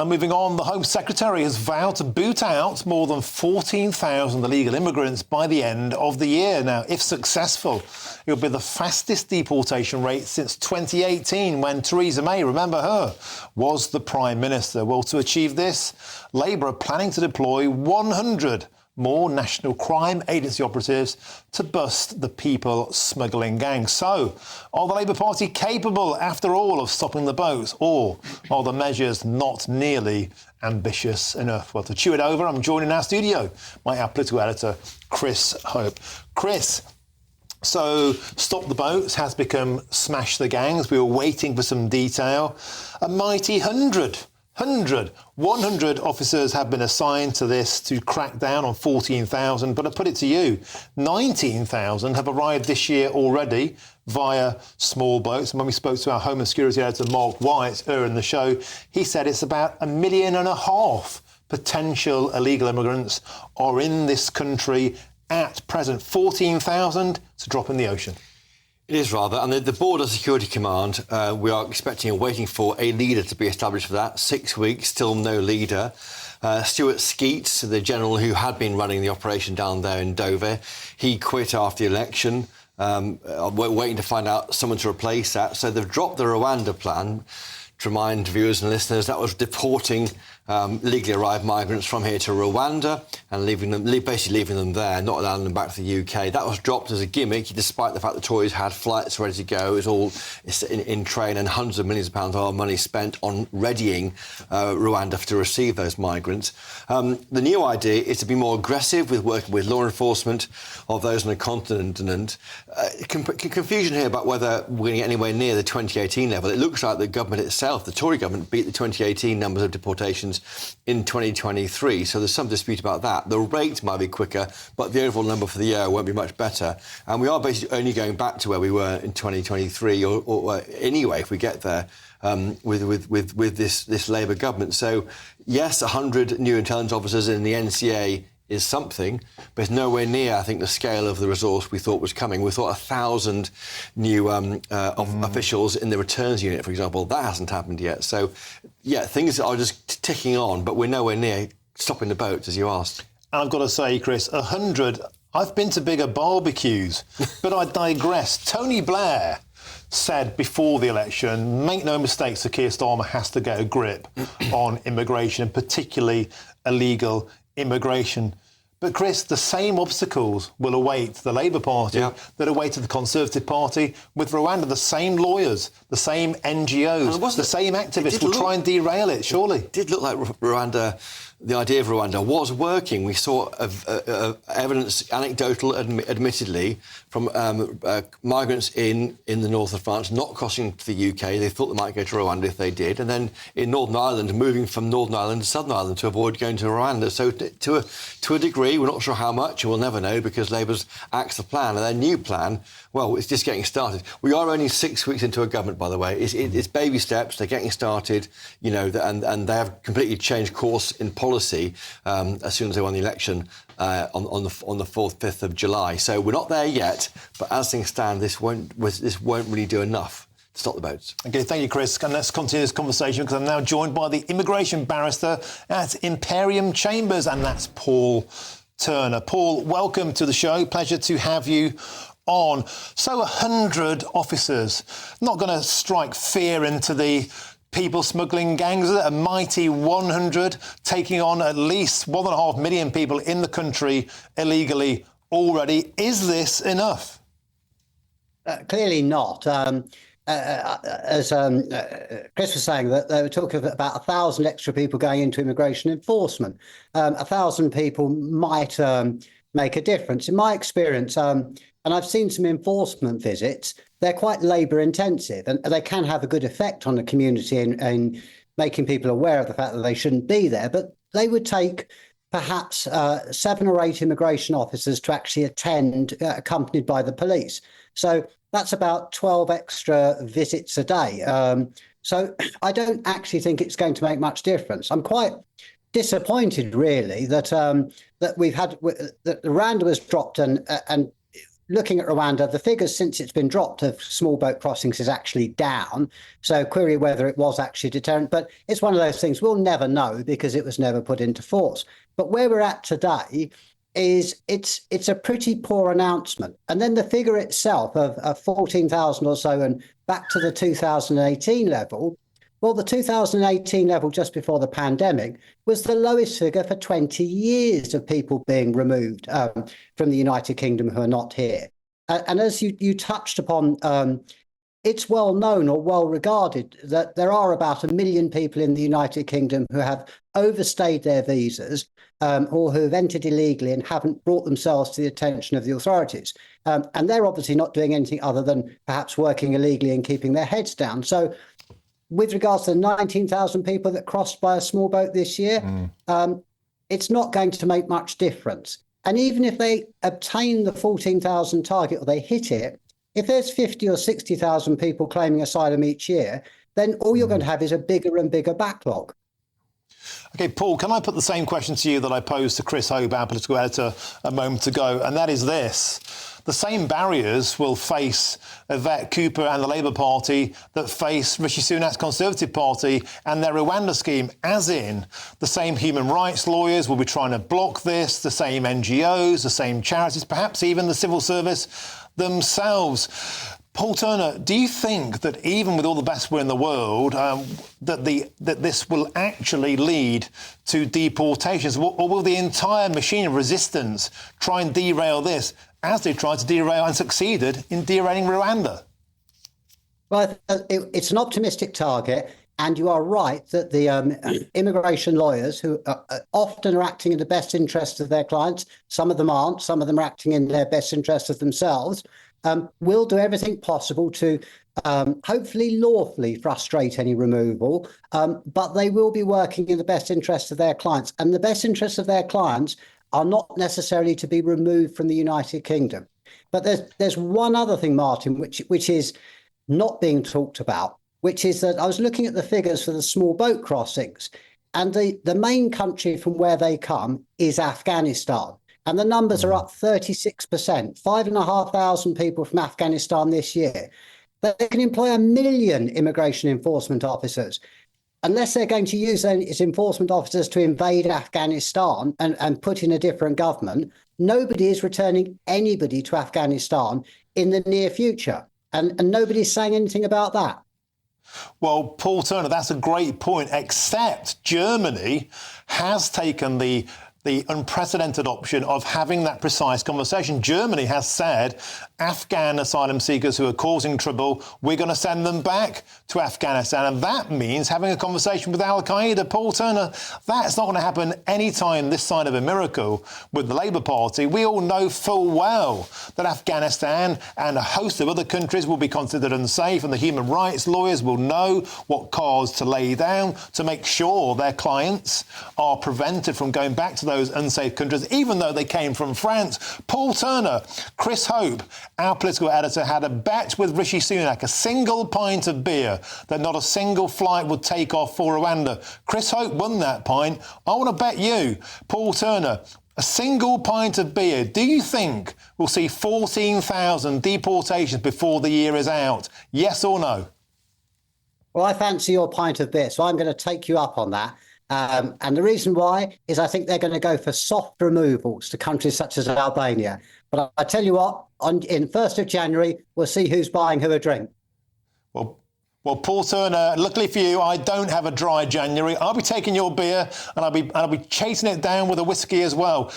Moving on, the Home Secretary has vowed to boot out more than 14,000 illegal immigrants by the end of the year. Now, if successful, it will be the fastest deportation rate since 2018, when Theresa May, remember her, was the Prime Minister. Well, to achieve this, Labour are planning to deploy 100 more National Crime Agency operatives to bust the people smuggling gang. So, are the Labour Party capable, after all, of stopping the boats, or are the measures not nearly ambitious enough? Well, to chew it over, I'm joined in our studio by our political editor, Chris Hope. Chris, so stop the boats has become smash the gangs. We were waiting for some detail. A mighty 100 officers have been assigned to this to crack down on 14,000. But I put it to you, 19,000 have arrived this year already via small boats. And when we spoke to our Home and Security Editor, Mark White, earlier in the show, he said it's about 1.5 million potential illegal immigrants are in this country at present. 14,000 to drop in the ocean. It is rather, and the Border Security Command, we are expecting and waiting for a leader to be established for that. 6 weeks, still no leader. Stuart Skeets, the general who had been running the operation down there in Dover, he quit after the election. We're waiting to find out someone to replace that. So they've dropped the Rwanda plan. To remind viewers and listeners, that was deporting legally arrived migrants from here to Rwanda and basically leaving them there, not allowing them back to the UK. That was dropped as a gimmick, despite the fact the Tories had flights ready to go. It was all in train, and hundreds of millions of pounds of our money spent on readying Rwanda to receive those migrants. The new idea is to be more aggressive with working with law enforcement of those on the continent. Confusion here about whether we're going to get anywhere near the 2018 level. It looks like the government itself, the Tory government, beat the 2018 numbers of deportations in 2023, so there's some dispute about that. The rate might be quicker, but the overall number for the year won't be much better. And we are basically only going back to where we were in 2023, or anyway, if we get there, with this Labour government. So, yes, 100 new intelligence officers in the NCA is something, but it's nowhere near, I think, the scale of the resource we thought was coming. We thought 1,000 new officials in the returns unit, for example. That hasn't happened yet. So, yeah, things are just ticking on, but we're nowhere near stopping the boats, as you asked. And I've got to say, Chris, 100, I've been to bigger barbecues, but I digress. Tony Blair said before the election, make no mistake, Sir Keir Starmer has to get a grip on immigration, and particularly illegal immigration. But, Chris, the same obstacles will await the Labour Party that awaited the Conservative Party. With Rwanda, the same lawyers, the same NGOs, the same activists will try and derail it, surely. It did look like Rwanda, the idea of Rwanda was working. We saw evidence, anecdotal, admittedly, from migrants in the north of France not crossing to the UK. They thought they might go to Rwanda if they did. And then in Northern Ireland, moving from Northern Ireland to Southern Ireland to avoid going to Rwanda. So to a degree, we're not sure how much, and we'll never know, because Labour's axed the plan. And their new plan, well, it's just getting started. We are only 6 weeks into a government, by the way. It's baby steps. They're getting started, you know, and they have completely changed course in policy as soon as they won the election on the 4th, 5th of July. So we're not there yet, but as things stand, this won't really do enough to stop the boats. OK, thank you, Chris. And let's continue this conversation, because I'm now joined by the immigration barrister at Imperium Chambers, and that's Paul Turner. Paul, welcome to the show. Pleasure to have you on. So 100 officers, not going to strike fear into the people smuggling gangs, a mighty 100 taking on at least 1.5 million people in the country illegally already. Is this enough? Clearly not. As Chris was saying, that they were talking about 1,000 extra people going into immigration enforcement. 1,000 people might make a difference. In my experience, and I've seen some enforcement visits, they're quite labour intensive, and they can have a good effect on the community in making people aware of the fact that they shouldn't be there. But they would take perhaps 7 or 8 immigration officers to actually attend, accompanied by the police. So that's about 12 extra visits a day. So I don't actually think it's going to make much difference. I'm quite disappointed, really, that that Rwanda was dropped, and looking at Rwanda, the figures since it's been dropped of small boat crossings is actually down. So query whether it was actually a deterrent. But it's one of those things we'll never know because it was never put into force. But where we're at today is it's a pretty poor announcement. And then the figure itself of 14,000 or so and back to the 2018 level. Well, the 2018 level just before the pandemic was the lowest figure for 20 years of people being removed from the United Kingdom who are not here. And as you touched upon, it's well known or well regarded that there are about 1 million people in the United Kingdom who have overstayed their visas or who have entered illegally and haven't brought themselves to the attention of the authorities. And they're obviously not doing anything other than perhaps working illegally and keeping their heads down. So with regards to the 19,000 people that crossed by a small boat this year, it's not going to make much difference. And even if they obtain the 14,000 target or they hit it, if there's 50 or 60,000 people claiming asylum each year, then all you're going to have is a bigger and bigger backlog. OK, Paul, can I put the same question to you that I posed to Chris Hope, our political editor, a moment ago? And that is this. The same barriers will face Yvette Cooper and the Labour Party that face Rishi Sunak's Conservative Party and their Rwanda scheme, as in the same human rights lawyers will be trying to block this, the same NGOs, the same charities, perhaps even the civil service themselves. Paul Turner, do you think that even with all the best will in the world, that this will actually lead to deportations? Or will the entire machine of resistance try and derail this, as they tried to derail and succeeded in derailing Rwanda? Well, it's an optimistic target. And you are right that the immigration lawyers, who often are acting in the best interest of their clients, some of them aren't, some of them are acting in their best interest of themselves, will do everything possible to hopefully lawfully frustrate any removal, but they will be working in the best interest of their clients. And the best interests of their clients are not necessarily to be removed from the United Kingdom. But there's one other thing, Martin, which is not being talked about, which is that I was looking at the figures for the small boat crossings, and the main country from where they come is Afghanistan. And the numbers are up 36%, 5,500 people from Afghanistan this year. They can employ 1 million immigration enforcement officers. Unless they're going to use those enforcement officers to invade Afghanistan and put in a different government, nobody is returning anybody to Afghanistan in the near future. And nobody's saying anything about that. Well, Paul Turner, that's a great point, except Germany has taken the unprecedented option of having that precise conversation. Germany has said Afghan asylum seekers who are causing trouble, we're going to send them back to Afghanistan. And that means having a conversation with Al-Qaeda. Paul Turner, that's not going to happen anytime this side of a miracle with the Labour Party. We all know full well that Afghanistan and a host of other countries will be considered unsafe, and the human rights lawyers will know what cards to lay down to make sure their clients are prevented from going back to those unsafe countries, even though they came from France. Paul Turner, Chris Hope, our political editor, had a bet with Rishi Sunak, a single pint of beer, that not a single flight would take off for Rwanda. Chris Hope won that pint. I want to bet you, Paul Turner, a single pint of beer. Do you think we'll see 14,000 deportations before the year is out? Yes or no? Well, I fancy your pint of beer, so I'm going to take you up on that. And the reason why is I think they're going to go for soft removals to countries such as Albania. But I tell you what, in 1st of January, we'll see who's buying who a drink. Well, Paul Turner, luckily for you, I don't have a dry January. I'll be taking your beer and I'll be chasing it down with a whiskey as well.